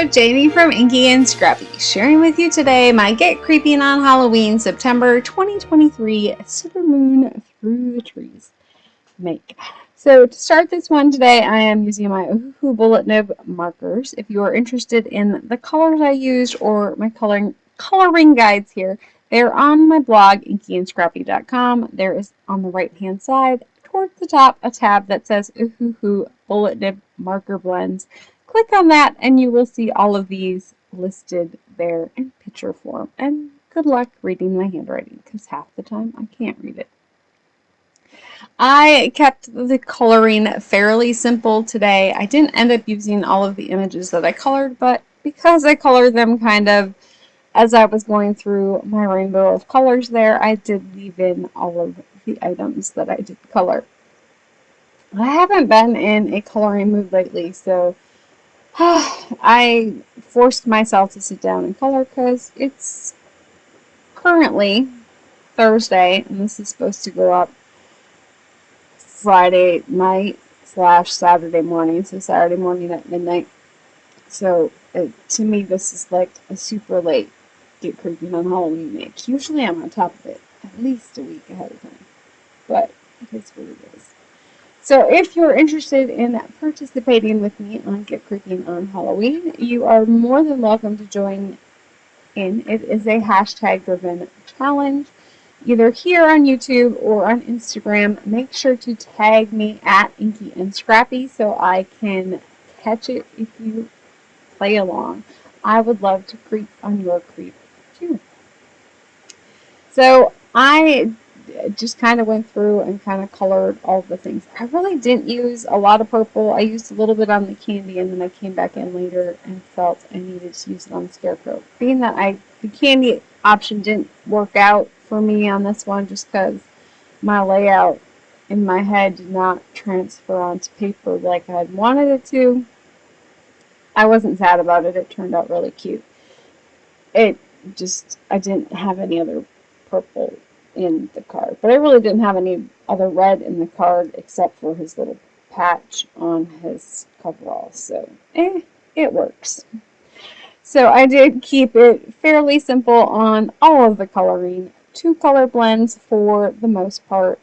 Hello, Jamie from Inky&Scrappy, sharing with you today my Get Creeping on Halloween September 2023 Supermoon Through the Trees make. So to start this one today, I am using my Ohuhu bullet nib markers. If you are interested in the colors I used or my coloring guides here, they're on my blog, InkyandScrappy.com. There is on the right-hand side, towards the top, a tab that says Ohuhu bullet nib marker blends. Click on that and you will see all of these listed there in picture form. And good luck reading my handwriting, because half the time I can't read it. I kept the coloring fairly simple today. I didn't end up using all of the images that I colored, but because I colored them kind of as I was going through my rainbow of colors there, I did leave in all of the items that I did color. I haven't been in a coloring mood lately, so I forced myself to sit down and color because it's currently Thursday, and this is supposed to go up Friday night / Saturday morning, so Saturday morning at midnight. So to me, this is like a super late Get Creeping on Halloween make. Usually I'm on top of it at least a week ahead of time, but it's what it is. So if you're interested in participating with me on Get Creeping on Halloween, you are more than welcome to join in. It is a hashtag-driven challenge, either here on YouTube or on Instagram. Make sure to tag me at Inky&Scrappy so I can catch it if you play along. I would love to creep on your creep too. So I just kind of went through and kind of colored all the things. I really didn't use a lot of purple. I used a little bit on the candy, and then I came back in later and felt I needed to use it on the scarecrow. Being that the candy option didn't work out for me on this one, just because my layout in my head did not transfer onto paper like I had wanted it to. I wasn't sad about it. It turned out really cute. I didn't have any other purple in the card, but I really didn't have any other red in the card except for his little patch on his coverall, so it works. So I did keep it fairly simple on all of the coloring. 2 color blends for the most part.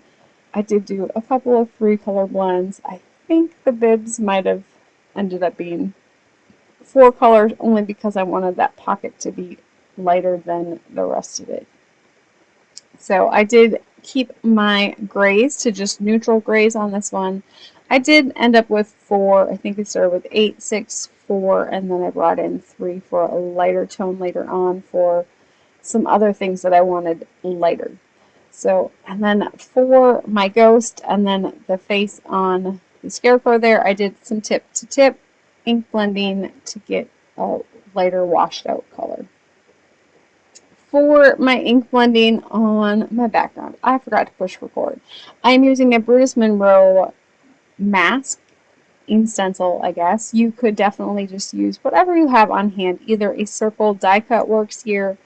I did do a couple of 3 color blends. I think the bibs might have ended up being 4 colors, only because I wanted that pocket to be lighter than the rest of it. So I did keep my grays to just neutral grays on this one. I did end up with 4. I think I started with 8, 6, 4, and then I brought in 3 for a lighter tone later on for some other things that I wanted lighter. So, and then for my ghost and then the face on the scarecrow there, I did some tip to tip ink blending to get a lighter washed out color. For my ink blending on my background, I forgot to push record. I'm using a Brutus Monroe mask ink stencil, I guess. You could definitely just use whatever you have on hand. Either a circle die cut works here.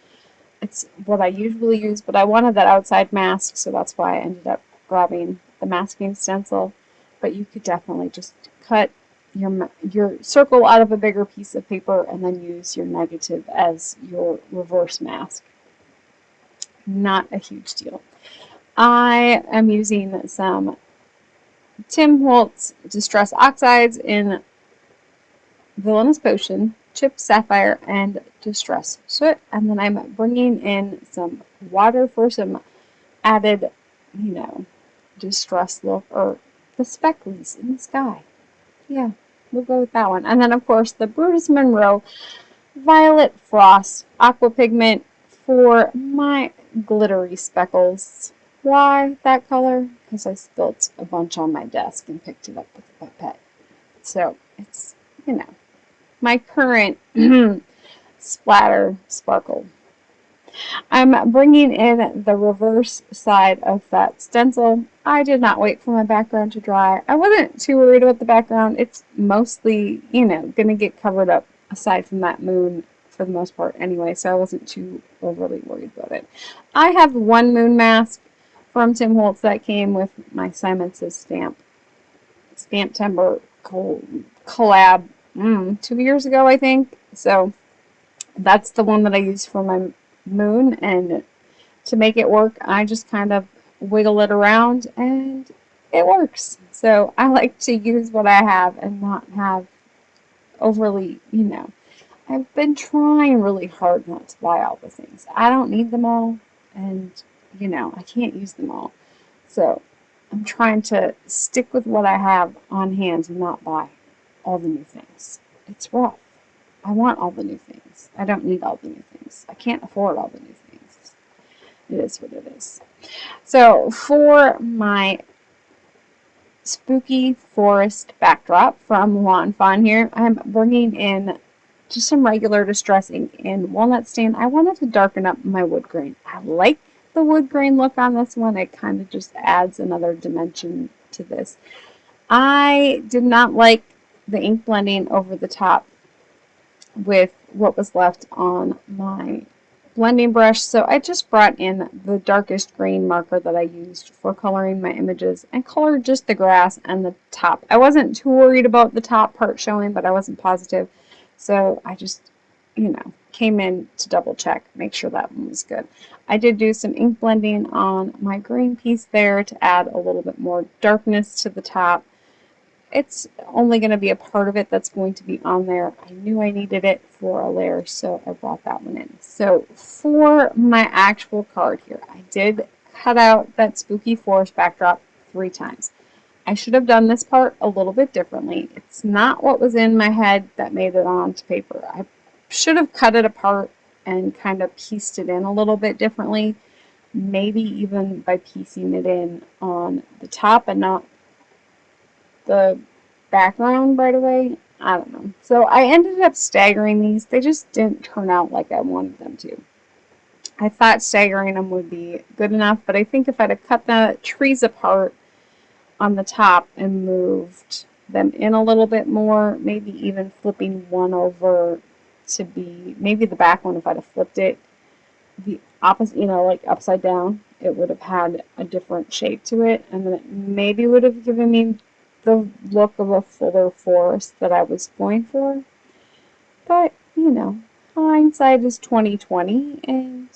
It's what I usually use, but I wanted that outside mask, so that's why I ended up grabbing the masking stencil. But you could definitely just cut your circle out of a bigger piece of paper and then use your negative as your reverse mask. Not a huge deal. I am using some Tim Holtz Distress Oxides in Villainous Potion, Chipped Sapphire, and Distress Soot. And then I'm bringing in some water for some added, distress look, or the speckles in the sky. Yeah, we'll go with that one. And then, of course, the Brutus Monroe Violet Frost Aqua Pigment for my glittery speckles. Why that color? Because I spilt a bunch on my desk and picked it up with a pipette. So it's, my current splatter sparkle. I'm bringing in the reverse side of that stencil. I did not wait for my background to dry. I wasn't too worried about the background. It's mostly, going to get covered up aside from that moon for the most part anyway, so I wasn't too overly worried about it. I have one moon mask from Tim Holtz that came with my Simon Says Stamp Timber collab 2 years ago, I think. So that's the one that I use for my moon, and to make it work, I just kind of wiggle it around and it works. So I like to use what I have and not have overly, I've been trying really hard not to buy all the things. I don't need them all, and, I can't use them all. So I'm trying to stick with what I have on hand and not buy all the new things. It's rough. I want all the new things. I don't need all the new things. I can't afford all the new things. It is what it is. So for my spooky forest backdrop from Fawn here, I'm bringing in just some regular distress ink in Walnut Stain. I wanted to darken up my wood grain. I like the wood grain look on this one. It kind of just adds another dimension to this. I did not like the ink blending over the top with what was left on my blending brush, so I just brought in the darkest green marker that I used for coloring my images and colored just the grass and the top. I wasn't too worried about the top part showing, but I wasn't positive, so I just, came in to double check, make sure that one was good. I did do some ink blending on my green piece there to add a little bit more darkness to the top. It's only going to be a part of it that's going to be on there. I knew I needed it for a layer, so I brought that one in. So for my actual card here, I did cut out that spooky forest backdrop 3 times. I should have done this part a little bit differently. It's not what was in my head that made it onto paper. I should have cut it apart and kind of pieced it in a little bit differently, maybe even by piecing it in on the top and not the background right away. I don't know. So I ended up staggering these. They just didn't turn out like I wanted them to. I thought staggering them would be good enough, but I think if I'd have cut the trees apart on the top and moved them in a little bit more, maybe even flipping one over to be, maybe the back one, if I'd have flipped it the opposite, like upside down, it would have had a different shape to it, and then it maybe would have given me the look of a fuller forest that I was going for. But, hindsight is 20/20, and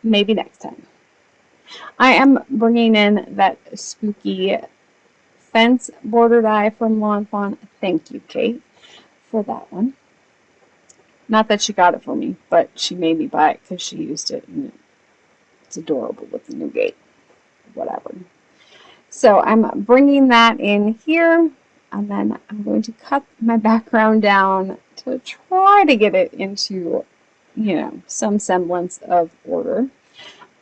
maybe next time. I am bringing in that spooky fence border die from Fawn. Thank you, Kate, for that one. Not that she got it for me, but she made me buy it because she used it, and it's adorable with the new gate. Whatever. So I'm bringing that in here, and then I'm going to cut my background down to try to get it into, some semblance of order.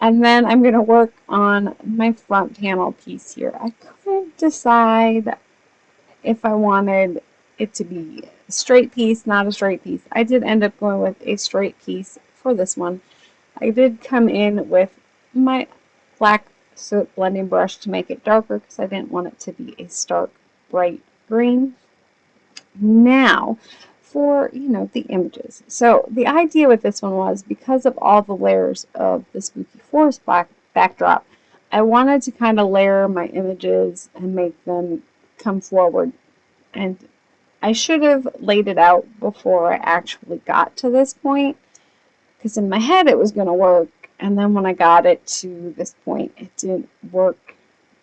And then I'm going to work on my front panel piece here. I couldn't decide if I wanted it to be a straight piece, not a straight piece. I did end up going with a straight piece for this one. I did come in with my black Soot blending brush to make it darker because I didn't want it to be a stark bright green. Now for the images. So the idea with this one was, because of all the layers of the spooky forest backdrop, I wanted to kind of layer my images and make them come forward, and I should have laid it out before I actually got to this point, because in my head it was going to work. And then when I got it to this point, it didn't work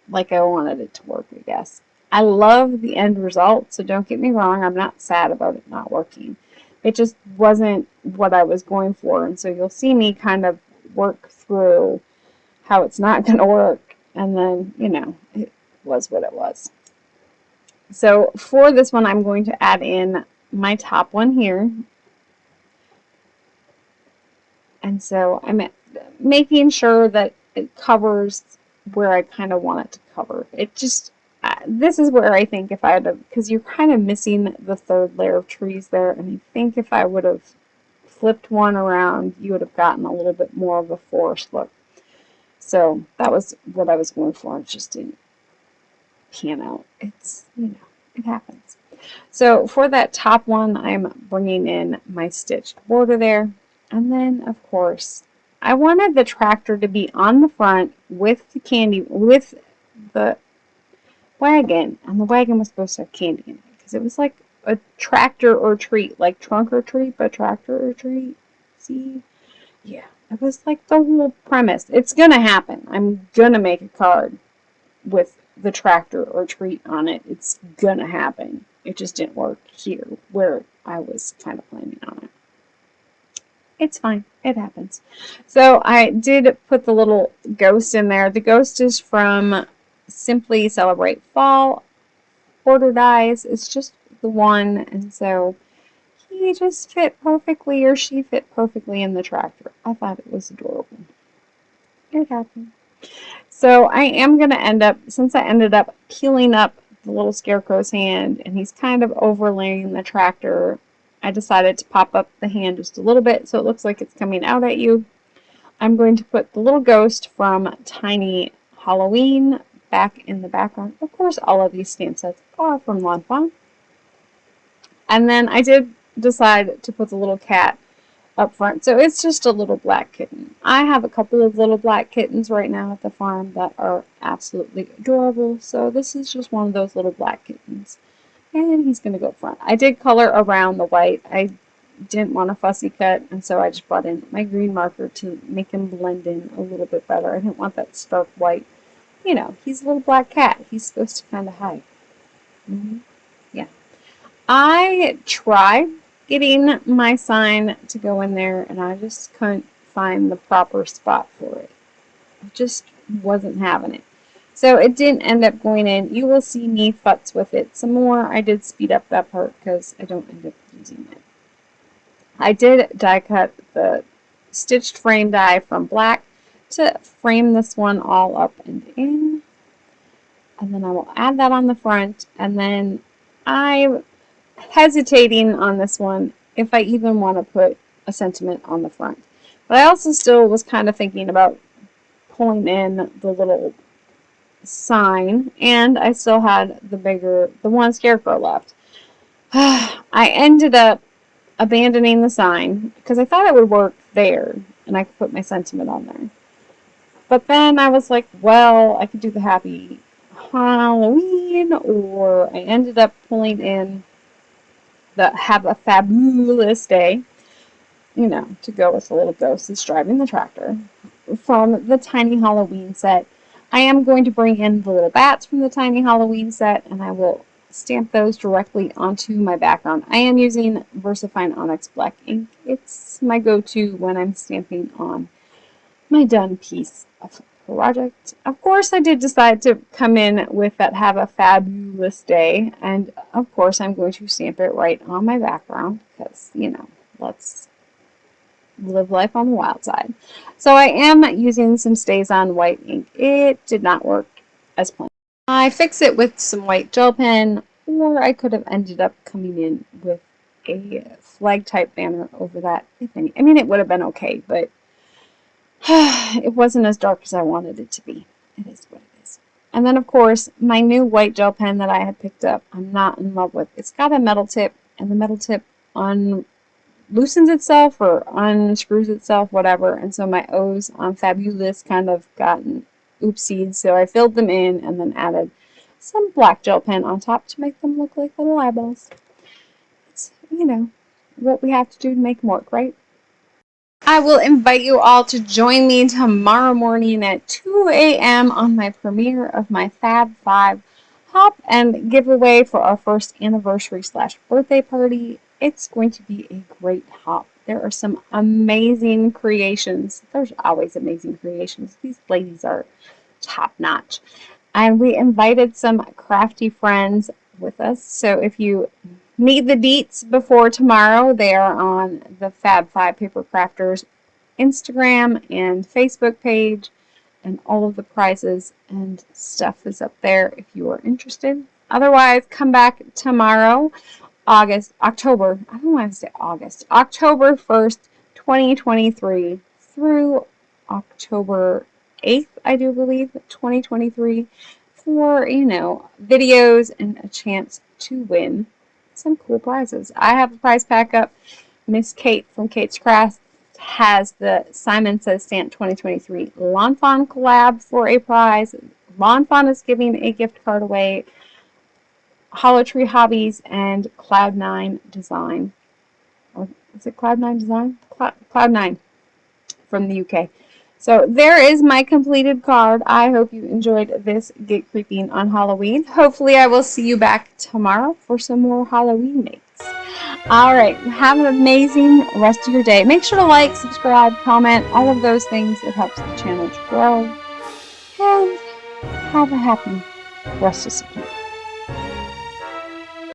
like I wanted it to work, I guess. I love the end result, so don't get me wrong. I'm not sad about it not working. It just wasn't what I was going for. And so you'll see me kind of work through how it's not going to work. And then, it was what it was. So for this one, I'm going to add in my top one here. And so I'm making sure that it covers where I kind of want it to cover. It just, this is where I think if I had to, because you're kind of missing the third layer of trees there, and I think if I would have flipped one around, you would have gotten a little bit more of a forest look. So that was what I was going for. It just didn't pan out. It's, it happens. So for that top one, I'm bringing in my stitched border there. And then, of course, I wanted the tractor to be on the front with the candy, with the wagon. And the wagon was supposed to have candy in it, because it was like a tractor or treat, like trunk or treat, but tractor or treat. See? Yeah, it was like the whole premise. It's gonna happen. I'm gonna make a card with the tractor or treat on it. It's gonna happen. It just didn't work here where I was kind of planning on it. It's fine. It happens. So I did put the little ghost in there. The ghost is from Simply Celebrate Fall. Order dies. It's just the one, and so he just fit perfectly, or she fit perfectly in the tractor. I thought it was adorable. It happened. So I am going to end up, since I ended up peeling up the little scarecrow's hand, and he's kind of overlaying the tractor, I decided to pop up the hand just a little bit so it looks like it's coming out at you. I'm going to put the little ghost from Tiny Halloween back in the background. Of course, all of these stamp sets are from Lawn Fawn. And then I did decide to put the little cat up front. So it's just a little black kitten. I have a couple of little black kittens right now at the farm that are absolutely adorable. So this is just one of those little black kittens. And he's going to go up front. I did color around the white. I didn't want a fussy cut, and so I just brought in my green marker to make him blend in a little bit better. I didn't want that stark white. You know, he's a little black cat. He's supposed to kind of hide. Yeah. I tried getting my sign to go in there, and I just couldn't find the proper spot for it. I just wasn't having it. So it didn't end up going in. You will see me futz with it some more. I did speed up that part because I don't end up using it. I did die cut the stitched frame die from black to frame this one all up and in. And then I will add that on the front. And then I'm hesitating on this one if I even want to put a sentiment on the front. But I also still was kind of thinking about pulling in the little sign, and I still had the one scarecrow left. I ended up abandoning the sign because I thought it would work there and I could put my sentiment on there. But then I was like, well, I could do the Happy Halloween, or I ended up pulling in the Have a Fabulous Day, you know, to go with the little ghost that's driving the tractor from the Tiny Halloween set. I am going to bring in the little bats from the Tiny Halloween set, and I will stamp those directly onto my background. I am using VersaFine Onyx Black ink. It's my go-to when I'm stamping on my done piece of project. Of course, I did decide to come in with that Have a Fabulous Day, and of course I'm going to stamp it right on my background because, you know, let's live life on the wild side. So I am using some Stays On white ink. It did not work as planned. I fixed it with some white gel pen, or I could have ended up coming in with a flag type banner over that, if any. I mean, it would have been okay, but it wasn't as dark as I wanted it to be. It is what it is. And then, of course, my new white gel pen that I had picked up, I'm not in love with. It's got a metal tip, and the metal tip loosens itself or unscrews itself, whatever. And so my O's on Fabulous kind of gotten oopsied. So I filled them in and then added some black gel pen on top to make them look like little eyeballs. It's, you know, what we have to do to make them work, right? I will invite you all to join me tomorrow morning at 2 a.m. on my premiere of my Fab 5 hop and giveaway for our first anniversary / birthday party. It's going to be a great hop. There are some amazing creations. There's always amazing creations. These ladies are top notch. And we invited some crafty friends with us. So if you need the deets before tomorrow, they are on the Fab 5 Paper Crafters Instagram and Facebook page. And all of the prizes and stuff is up there if you are interested. Otherwise, come back tomorrow, October 1st, 2023 through October 8th, I do believe, 2023, for, you know, videos and a chance to win some cool prizes. I have a prize pack up. Miss Kate from Kate's Crafts has the Simon Says Stamp 2023 Lawn Fawn collab for a prize. Lawn Fawn is giving a gift card away. Hollow Tree Hobbies and Cloud9 Design. Or is it Cloud9 Design? Cloud9 from the UK. So there is my completed card. I hope you enjoyed this Get Creeping on Halloween. Hopefully I will see you back tomorrow for some more Halloween makes. Alright, have an amazing rest of your day. Make sure to like, subscribe, comment, all of those things. It helps the channel to grow. And have a happy rest of September.